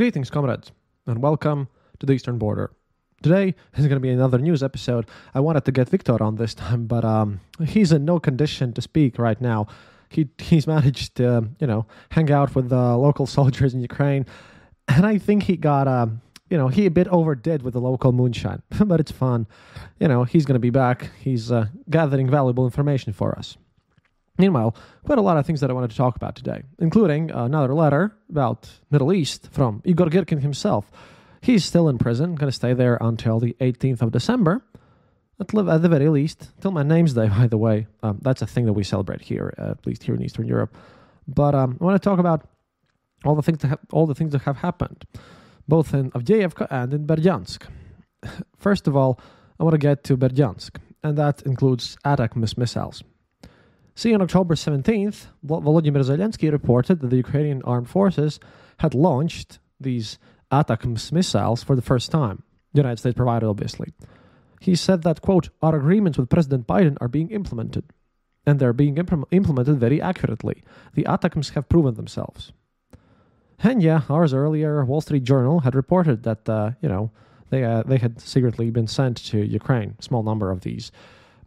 Greetings, comrades, and welcome to the Eastern Border. Today is going to be another news episode. I wanted to get Victor on this time, but he's in no condition to speak right now. He's managed to, hang out with the local soldiers in Ukraine, and I think he got, he a bit overdid with the local moonshine, but it's fun. He's going to be back. He's gathering valuable information for us. Meanwhile, quite a lot of things that I wanted to talk about today, including another letter about Middle East from Igor Girkin himself. He's still in prison, going to stay there until the 18th of December, at the very least, till my name's day, by the way. That's a thing that we celebrate here, at least here in Eastern Europe. But I want to talk about all the things that have happened, both in Avdiivka and in Berdyansk. First of all, I want to get to Berdyansk, and that includes ATACMS missiles. See, on October 17th, Volodymyr Zelensky reported that the Ukrainian armed forces had launched these ATACMS missiles for the first time. The United States provided, obviously. He said that, quote, our agreements with President Biden are being implemented, and they're being implemented very accurately. The ATACMS have proven themselves. And yeah, hours earlier, Wall Street Journal had reported that, they had secretly been sent to Ukraine, a small number of these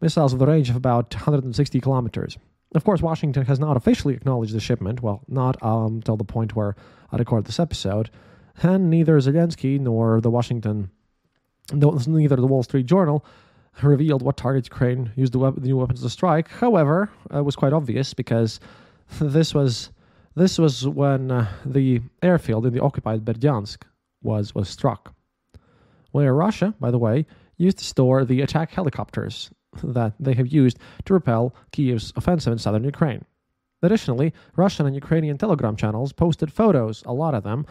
missiles with a range of about 160 kilometers. Of course, Washington has not officially acknowledged the shipment, well, not until the point where I record this episode, and neither Zelensky nor neither the Wall Street Journal revealed what targets Ukraine used the new weapons to strike. However, it was quite obvious because this was when the airfield in the occupied Berdyansk was struck, where Russia, by the way, used to store the attack helicopters that they have used to repel Kyiv's offensive in southern Ukraine. Additionally, Russian and Ukrainian Telegram channels posted photos, a lot of them,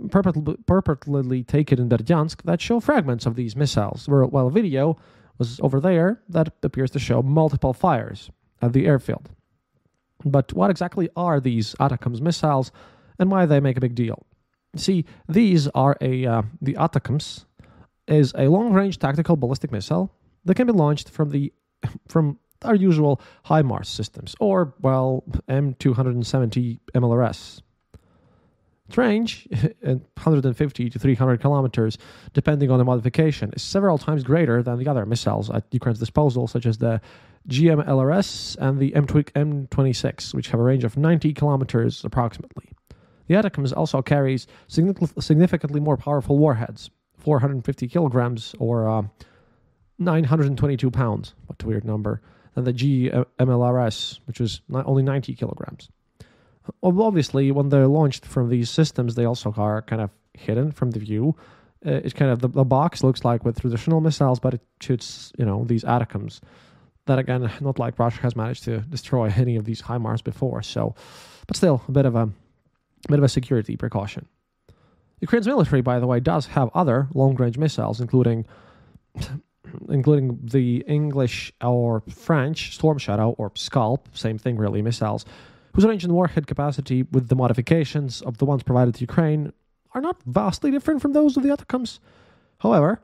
purportedly taken in Berdyansk, that show fragments of these missiles, while a video was over there that appears to show multiple fires at the airfield. But what exactly are these ATACMS missiles, and why they make a big deal? See, these are the ATACMS is a long-range tactical ballistic missile that can be launched from our usual HIMARS systems, or, well, M270 MLRS. Its range, 150 to 300 kilometers, depending on the modification, is several times greater than the other missiles at Ukraine's disposal, such as the GMLRS and the M26, which have a range of 90 kilometers approximately. The ATACMS also carries significantly more powerful warheads, 450 kilograms or 922 pounds, what a weird number, than the GMLRS, which was only 90 kilograms. Obviously, when they're launched from these systems, they also are kind of hidden from the view. It's kind of the box looks like with traditional missiles, but it shoots, these ATACMS. That again, not like Russia has managed to destroy any of these HIMARS before. So, but still, a bit of a security precaution. Ukraine's military, by the way, does have other long-range missiles, including the English or French Storm Shadow or Scalp, same thing really, missiles, whose range and warhead capacity with the modifications of the ones provided to Ukraine are not vastly different from those of the ATACMS. However,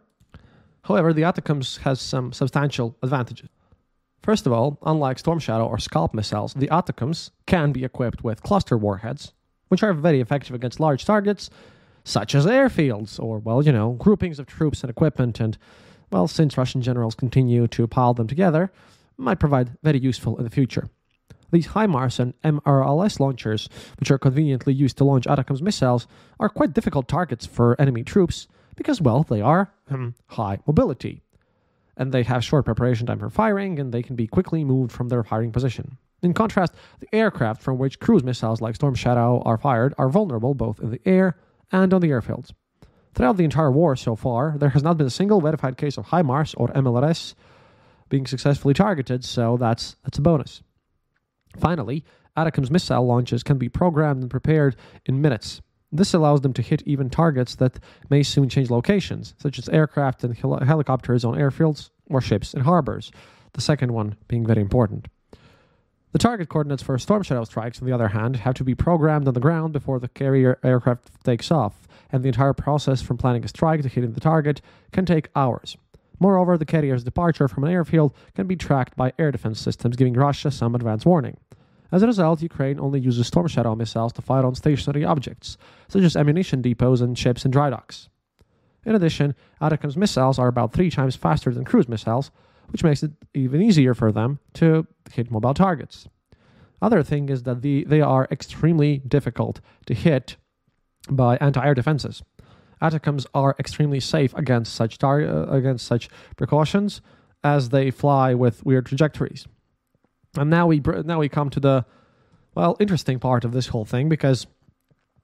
the ATACMS has some substantial advantages. First of all, unlike Storm Shadow or Scalp missiles, the ATACMS can be equipped with cluster warheads, which are very effective against large targets, such as airfields, or, groupings of troops and equipment, and, since Russian generals continue to pile them together, might provide very useful in the future. These HIMARS and MRLS launchers, which are conveniently used to launch ATACMS missiles, are quite difficult targets for enemy troops because, they are high mobility. And they have short preparation time for firing, and they can be quickly moved from their firing position. In contrast, the aircraft from which cruise missiles like Storm Shadow are fired are vulnerable both in the air and on the airfields. Throughout the entire war so far, there has not been a single verified case of HIMARS or MLRS being successfully targeted, so that's a bonus. Finally, ATACMS missile launches can be programmed and prepared in minutes. This allows them to hit even targets that may soon change locations, such as aircraft and helicopters on airfields or ships in harbors, the second one being very important. The target coordinates for Storm Shadow strikes, on the other hand, have to be programmed on the ground before the carrier aircraft takes off, and the entire process from planning a strike to hitting the target can take hours. Moreover, the carrier's departure from an airfield can be tracked by air defense systems, giving Russia some advance warning. As a result, Ukraine only uses Storm Shadow missiles to fire on stationary objects, such as ammunition depots and ships and dry docks. In addition, ATACMS missiles are about 3 times faster than cruise missiles, which makes it even easier for them to hit mobile targets. Other thing is that they are extremely difficult to hit by anti-air defenses. ATACMS are extremely safe against such precautions, as they fly with weird trajectories. And now we come to the interesting part of this whole thing, because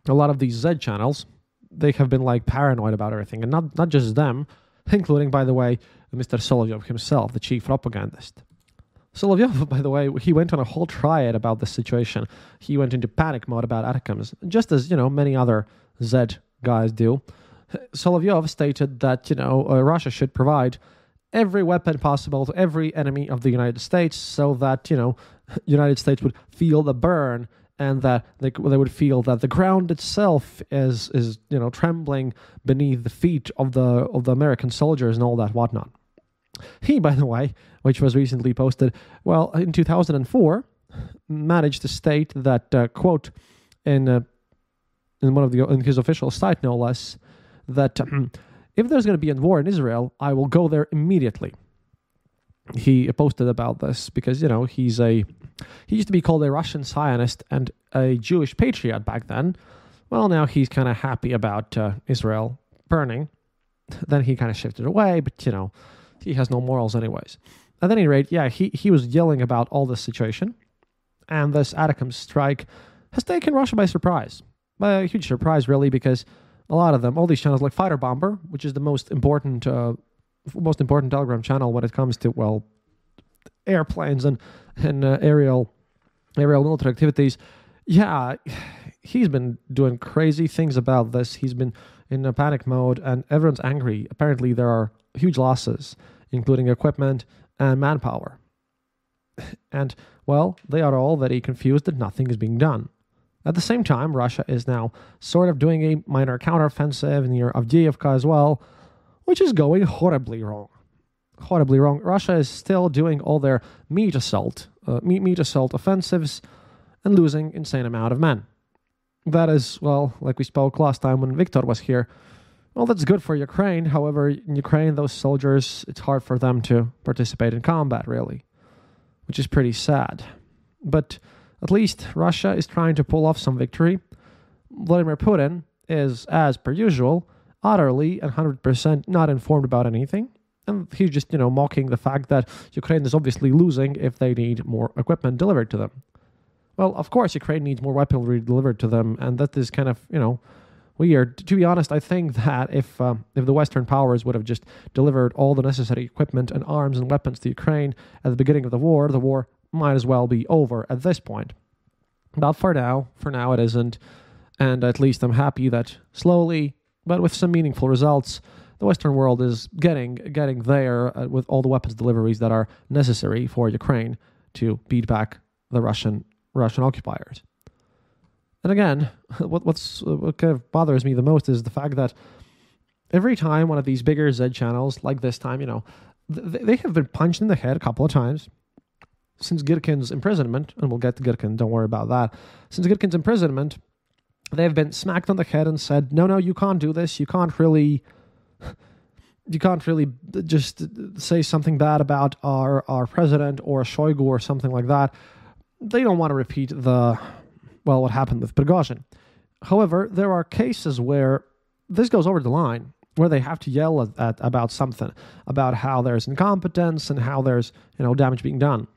a lot of these Z channels, they have been like paranoid about everything, and not just them, including, by the way, Mr. Solovyov himself, the chief propagandist. Solovyov, by the way, he went on a whole tirade about this situation. He went into panic mode about ATACMS, just as many other Z guys do. Solovyov stated that Russia should provide every weapon possible to every enemy of the United States, so that United States would feel the burn, and that they would feel that the ground itself is trembling beneath the feet of the American soldiers and all that whatnot. He, by the way, which was recently posted, in 2004, managed to state that quote in his official site, no less, that if there's going to be a war in Israel, I will go there immediately. He posted about this because, he used to be called a Russian Zionist and a Jewish patriot back then. Well, now he's kind of happy about Israel burning. Then he kind of shifted away, but, he has no morals anyways. At any rate, he was yelling about all this situation. And this ATACMS strike has taken Russia by surprise. By a huge surprise, really, because a lot of them, all these channels like Fighter Bomber, which is the most important Telegram channel when it comes to, airplanes and aerial military activities. Yeah, he's been doing crazy things about this. He's been in a panic mode, and everyone's angry. Apparently, there are huge losses, including equipment and manpower. And, they are all very confused that nothing is being done. At the same time, Russia is now sort of doing a minor counteroffensive near Avdiivka as well, which is going horribly wrong. Horribly wrong. Russia is still doing all their meat assault offensives and losing insane amount of men. That is, like we spoke last time when Viktor was here, that's good for Ukraine. However, in Ukraine, those soldiers, it's hard for them to participate in combat, really, which is pretty sad. But at least Russia is trying to pull off some victory. Vladimir Putin is, as per usual, utterly and 100% not informed about anything. And he's just, mocking the fact that Ukraine is obviously losing if they need more equipment delivered to them. Well, of course, Ukraine needs more weaponry delivered to them, and that is kind of, weird. To be honest, I think that if the Western powers would have just delivered all the necessary equipment and arms and weapons to Ukraine at the beginning of the war might as well be over at this point. But for now it isn't. And at least I'm happy that slowly, but with some meaningful results, the Western world is getting there with all the weapons deliveries that are necessary for Ukraine to beat back the Russian occupiers. And again, what kind of bothers me the most is the fact that every time one of these bigger Z channels, like this time, they have been punched in the head a couple of times since Girkin's imprisonment, and we'll get to Girkin, don't worry about that. Since Girkin's imprisonment, they've been smacked on the head and said, no, you can't do this. You can't really just say something bad about our president or Shoigu or something like that. They don't want to repeat what happened with Prigozhin. However, there are cases where this goes over the line, where they have to yell about something, about how there's incompetence and how there's damage being done.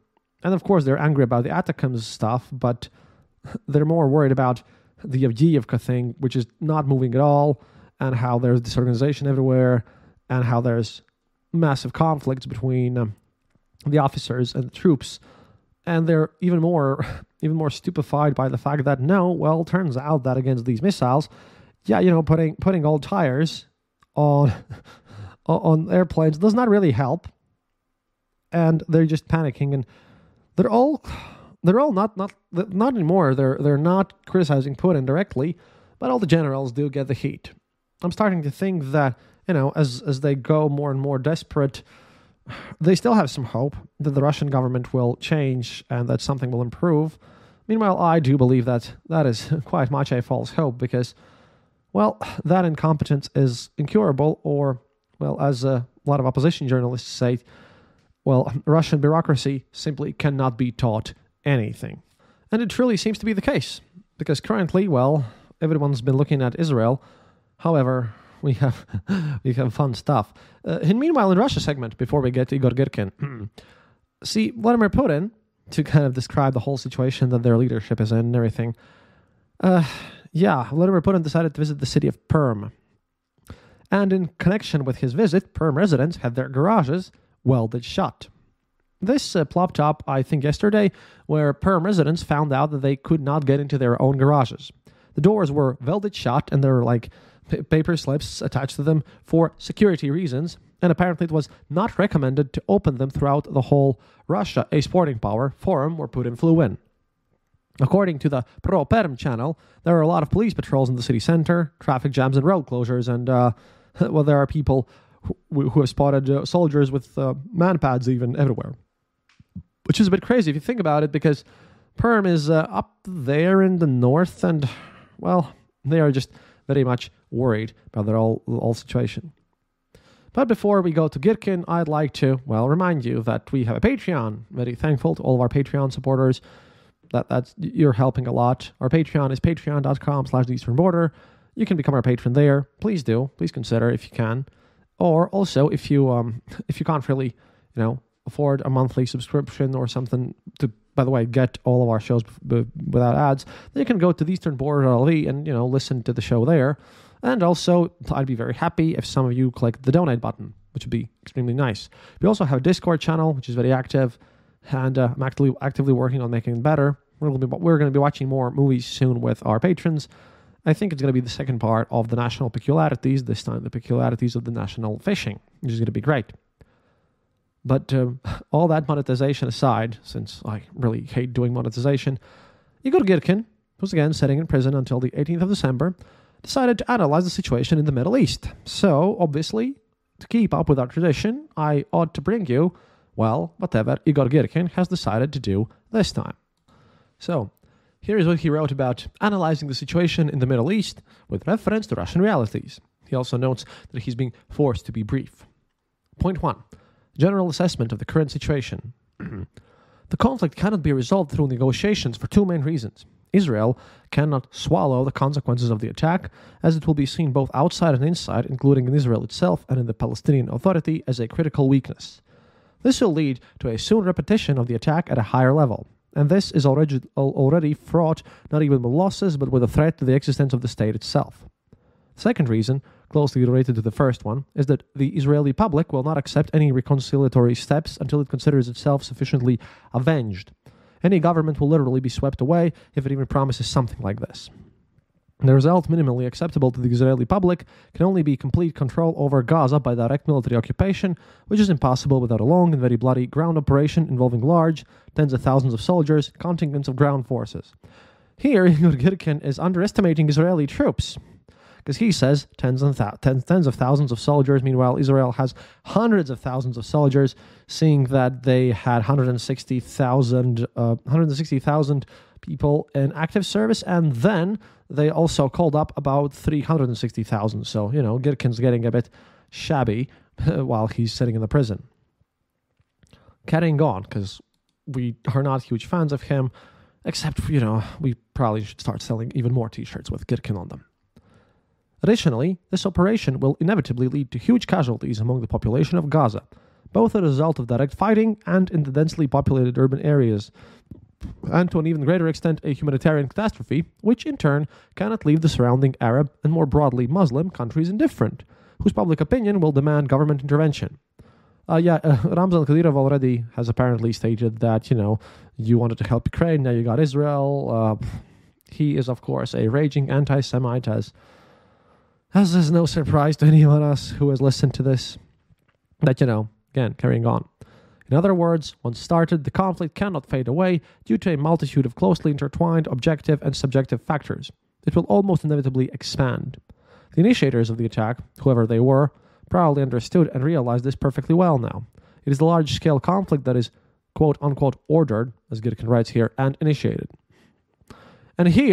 And of course, they're angry about the ATACMS stuff, but they're more worried about the Avdiivka thing, which is not moving at all, and how there's disorganization everywhere, and how there's massive conflicts between the officers and the troops. And they're even more stupefied by the fact that turns out that against these missiles, putting old tires on airplanes does not really help. And they're just panicking, and they're all not anymore. They're not criticizing Putin directly, but all the generals do get the heat. I'm starting to think that as they go more and more desperate, they still have some hope that the Russian government will change and that something will improve. Meanwhile, I do believe that is quite much a false hope because, well, that incompetence is incurable, or, well, as a lot of opposition journalists say, well, Russian bureaucracy simply cannot be taught anything. And it truly seems to be the case, because currently, well, everyone's been looking at Israel. However, we have fun stuff. And meanwhile, in Russia segment, before we get to Igor Girkin, see, Vladimir Putin, to kind of describe the whole situation that their leadership is in and everything, Vladimir Putin decided to visit the city of Perm. And in connection with his visit, Perm residents had their garages welded shut. This plopped up, I think, yesterday, where Perm residents found out that they could not get into their own garages. The doors were welded shut, and there were like paper slips attached to them for security reasons, and apparently it was not recommended to open them throughout the whole Russia, a sporting power, forum where Putin flew in. According to the Pro-Perm channel, there are a lot of police patrols in the city center, traffic jams and road closures, and, well, there are people who have spotted soldiers with man-pads even everywhere. Which is a bit crazy if you think about it, because Perm is up there in the north, and, well, they are just very much worried about their whole situation. But before we go to Girkin, I'd like to, well, remind you that we have a Patreon. Very thankful to all of our Patreon supporters. That's you're helping a lot. Our Patreon is patreon.com/theeasternborder. You can become our patron there. Please do. Please consider if you can. Or also, if you can't really, afford a monthly subscription or something to, by the way, get all of our shows without ads, then you can go to theeasternborder.lv and, listen to the show there. And also, I'd be very happy if some of you click the donate button, which would be extremely nice. We also have a Discord channel, which is very active, and I'm actively working on making it better. We're going to be watching more movies soon with our patrons. I think it's going to be the second part of the national peculiarities, this time the peculiarities of the national fishing, which is going to be great. But all that monetization aside, since I really hate doing monetization, Igor Girkin, who's again sitting in prison until the 18th of December, decided to analyze the situation in the Middle East. So, obviously, to keep up with our tradition, I ought to bring you, well, whatever Igor Girkin has decided to do this time. So, here is what he wrote about analyzing the situation in the Middle East with reference to Russian realities. He also notes that he's being forced to be brief. Point 1. General assessment of the current situation. The conflict cannot be resolved through negotiations for two main reasons. Israel cannot swallow the consequences of the attack, as it will be seen both outside and inside, including in Israel itself and in the Palestinian Authority, as a critical weakness. This will lead to a soon repetition of the attack at a higher level. And this is already fraught not even with losses, but with a threat to the existence of the state itself. The second reason, closely related to the first one, is that the Israeli public will not accept any reconciliatory steps until it considers itself sufficiently avenged. Any government will literally be swept away if it even promises something like this. The result, minimally acceptable to the Israeli public, can only be complete control over Gaza by direct military occupation, which is impossible without a long and very bloody ground operation involving large, tens of thousands of soldiers, contingents of ground forces. Here, Igor Girkin is underestimating Israeli troops, because he says tens of thousands of soldiers. Meanwhile, Israel has hundreds of thousands of soldiers, seeing that they had 160,000 people in active service, and then they also called up about 360,000. So, Girkin's getting a bit shabby while he's sitting in the prison. Carrying on, because we are not huge fans of him, except, we probably should start selling even more t-shirts with Girkin on them. Additionally, this operation will inevitably lead to huge casualties among the population of Gaza, both as a result of direct fighting and in the densely populated urban areas, and to an even greater extent a humanitarian catastrophe, which in turn cannot leave the surrounding Arab and more broadly Muslim countries indifferent, whose public opinion will demand government intervention. Ramzan Kadyrov already has apparently stated that, you wanted to help Ukraine, now you got Israel. He is, of course, a raging anti-Semite, as is no surprise to anyone else who has listened to this. That, again, carrying on. In other words, once started, the conflict cannot fade away due to a multitude of closely intertwined objective and subjective factors. It will almost inevitably expand. The initiators of the attack, whoever they were, probably understood and realized this perfectly well now. It is the large-scale conflict that is, quote-unquote, ordered, as Girkin writes here, and initiated. And he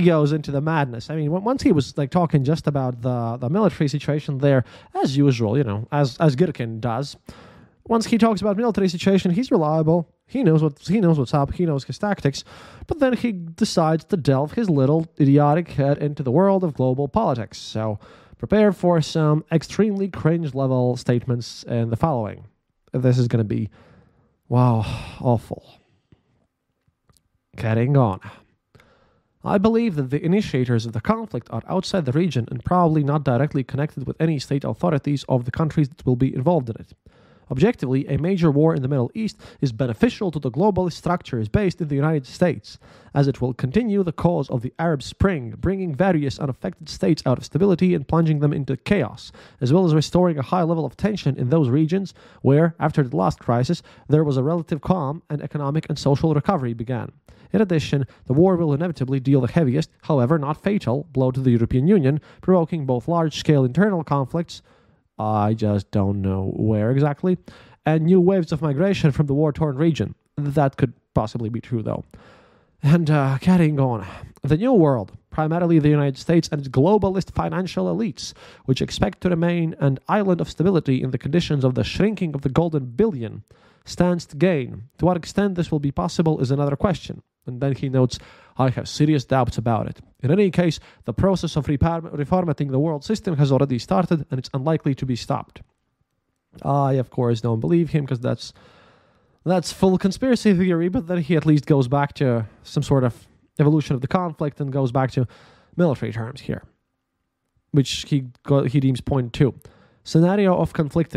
goes into the madness. I mean, once he was like talking just about the military situation there, as usual, as Girkin does. Once he talks about military situation, he's reliable. He knows what's up. He knows his tactics. But then he decides to delve his little idiotic head into the world of global politics. So prepare for some extremely cringe level statements in the following. This is going to be, wow, awful. Getting on. I believe that the initiators of the conflict are outside the region and probably not directly connected with any state authorities of the countries that will be involved in it. Objectively, a major war in the Middle East is beneficial to the globalist structures based in the United States, as it will continue the cause of the Arab Spring, bringing various unaffected states out of stability and plunging them into chaos, as well as restoring a high level of tension in those regions where, after the last crisis, there was a relative calm and economic and social recovery began. In addition, the war will inevitably deal the heaviest, however not fatal, blow to the European Union, provoking both large-scale internal conflicts, I just don't know where exactly, and new waves of migration from the war-torn region. That could possibly be true, though. And getting on. The New World, primarily the United States and its globalist financial elites, which expect to remain an island of stability in the conditions of the shrinking of the golden billion, stands to gain. To what extent this will be possible is another question. And then he notes, I have serious doubts about it. In any case, the process of reformatting the world system has already started, and it's unlikely to be stopped. I, of course, don't believe him, because that's full conspiracy theory, but then he at least goes back to some sort of evolution of the conflict and goes back to military terms here, which he deems point 2. Scenario of conflict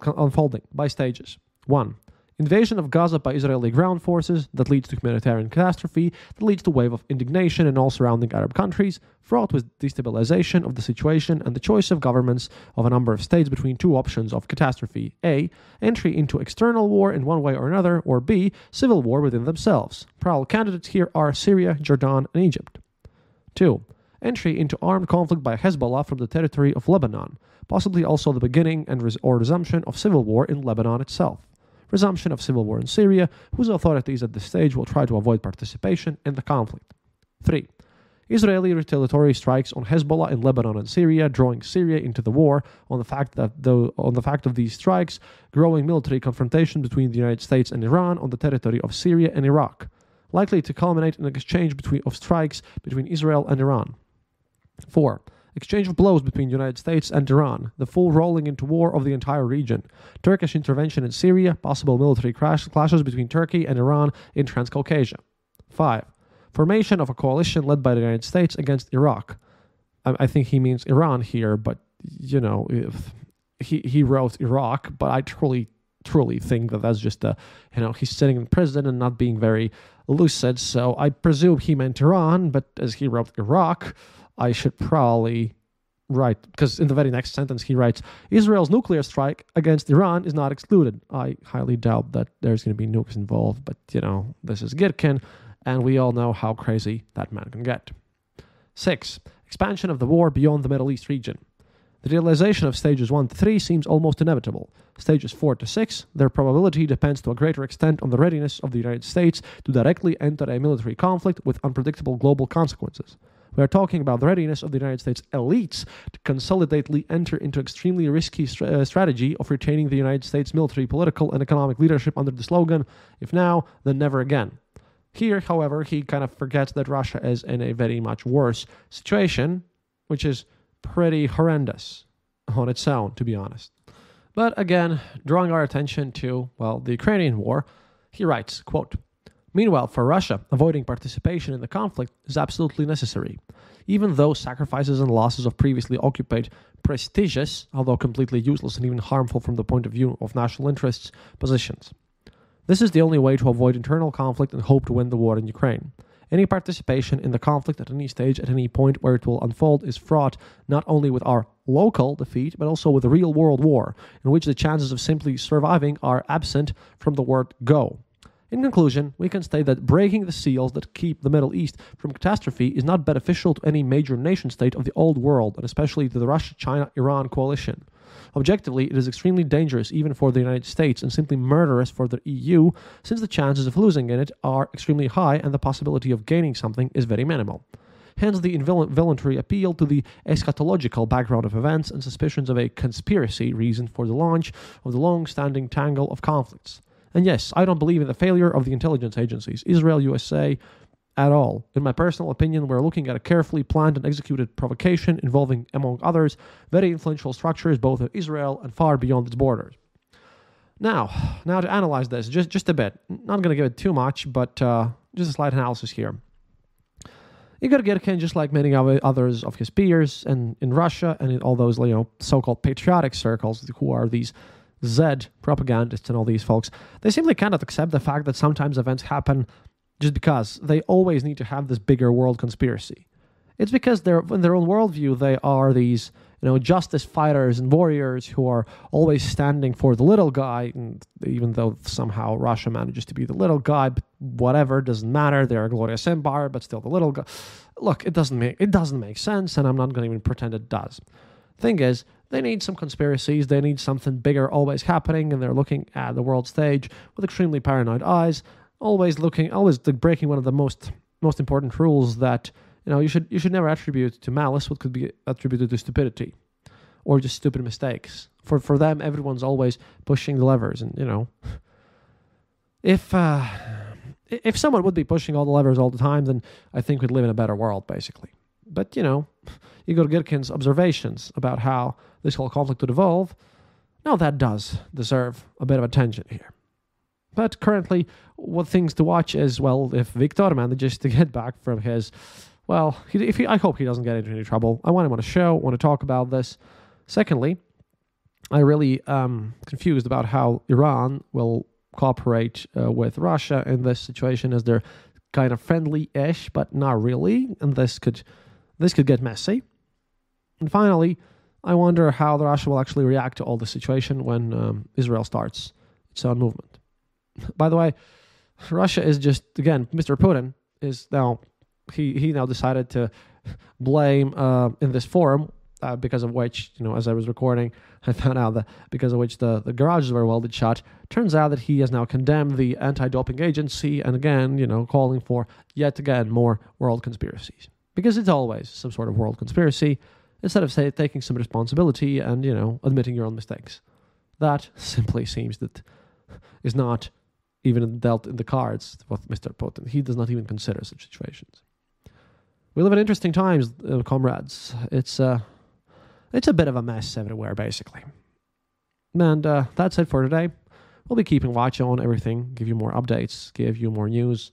unfolding by stages. 1. Invasion of Gaza by Israeli ground forces that leads to humanitarian catastrophe, that leads to wave of indignation in all surrounding Arab countries, fraught with destabilization of the situation and the choice of governments of a number of states between two options of catastrophe. A. Entry into external war in one way or another, or B. Civil war within themselves. Probable candidates here are Syria, Jordan, and Egypt. 2. Entry into armed conflict by Hezbollah from the territory of Lebanon, possibly also the beginning and or resumption of civil war in Lebanon itself. Resumption of civil war in Syria, whose authorities at this stage will try to avoid participation in the conflict. 3. Israeli retaliatory strikes on Hezbollah in Lebanon and Syria, drawing Syria into the war on the fact of these strikes, growing military confrontation between the United States and Iran on the territory of Syria and Iraq, likely to culminate in an exchange of strikes between Israel and Iran. 4. Exchange of blows between the United States and Iran, the full rolling into war of the entire region, Turkish intervention in Syria, possible military clashes between Turkey and Iran in Transcaucasia. 5. Formation of a coalition led by the United States against Iraq. I think he means Iran here, but, he wrote Iraq, but I truly think that that's just he's sitting in prison and not being very lucid, so I presume he meant Iran, but as he wrote Iraq, I should probably write, because in the very next sentence he writes, Israel's nuclear strike against Iran is not excluded. I highly doubt that there's going to be nukes involved, but, this is Girkin, and we all know how crazy that man can get. 6. Expansion of the war beyond the Middle East region. The realization of stages 1 to 3 seems almost inevitable. Stages 4 to 6, their probability depends to a greater extent on the readiness of the United States to directly enter a military conflict with unpredictable global consequences. We are talking about the readiness of the United States elites to consolidately enter into extremely risky strategy of retaining the United States military, political, and economic leadership under the slogan, if now, then never again. Here, however, he kind of forgets that Russia is in a very much worse situation, which is pretty horrendous on its own, to be honest. But again, drawing our attention to, the Ukrainian war, he writes, quote, Meanwhile, for Russia, avoiding participation in the conflict is absolutely necessary, even though sacrifices and losses of previously occupied prestigious, although completely useless and even harmful from the point of view of national interests, positions. This is the only way to avoid internal conflict and hope to win the war in Ukraine. Any participation in the conflict at any stage, at any point where it will unfold, is fraught not only with our local defeat, but also with a real world war, in which the chances of simply surviving are absent from the word go. In conclusion, we can state that breaking the seals that keep the Middle East from catastrophe is not beneficial to any major nation state of the old world, and especially to the Russia-China-Iran coalition. Objectively, it is extremely dangerous even for the United States and simply murderous for the EU, since the chances of losing in it are extremely high and the possibility of gaining something is very minimal. Hence the involuntary appeal to the eschatological background of events and suspicions of a conspiracy reason for the launch of the long-standing tangle of conflicts. And yes, I don't believe in the failure of the intelligence agencies, Israel, USA, at all. In my personal opinion, we're looking at a carefully planned and executed provocation involving, among others, very influential structures both in Israel and far beyond its borders. Now to analyze this just a bit. Not going to give it too much, but just a slight analysis here. Igor Girkin, just like many others of his peers and in Russia and in all those so-called patriotic circles who are these Z propagandists and all these folks, they simply cannot accept the fact that sometimes events happen just because. They always need to have this bigger world conspiracy. It's because in their own worldview, they are these justice fighters and warriors who are always standing for the little guy, and even though somehow Russia manages to be the little guy, but whatever, doesn't matter. They're a glorious empire, but still the little guy. Look, it doesn't make sense, and I'm not going to even pretend it does. Thing is, they need some conspiracies. They need something bigger always happening, and they're looking at the world stage with extremely paranoid eyes, always breaking one of the most important rules that you should never attribute to malice what could be attributed to stupidity or just stupid mistakes. For them, everyone's always pushing the levers, and if someone would be pushing all the levers all the time, then I think we'd live in a better world, basically. But Igor Girkin's observations about how this whole conflict would evolve, now that does deserve a bit of attention here. But currently, what things to watch is, if Viktor manages to get back from his, I hope he doesn't get into any trouble. I want him on a show, want to talk about this. Secondly, I really confused about how Iran will cooperate with Russia in this situation, as they're kind of friendly-ish, but not really, and this could get messy. And finally, I wonder how Russia will actually react to all this situation when Israel starts its own movement. By the way, Russia is just, again, Mr. Putin is now, he now decided to blame in this forum, because of which, as I was recording, I found out that because of which the garages were welded shut. Turns out that he has now condemned the anti-doping agency and again, calling for yet again more world conspiracies. Because it's always some sort of world conspiracy, instead of taking some responsibility and, admitting your own mistakes. That simply seems that is not even dealt in the cards with Mr. Putin. He does not even consider such situations. We live in interesting times, comrades. It's a bit of a mess everywhere, basically. And that's it for today. We'll be keeping watch on everything, give you more updates, give you more news,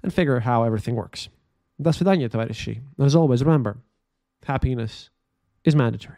and figure how everything works. До свидания, товарищи. And as always, remember, happiness is mandatory.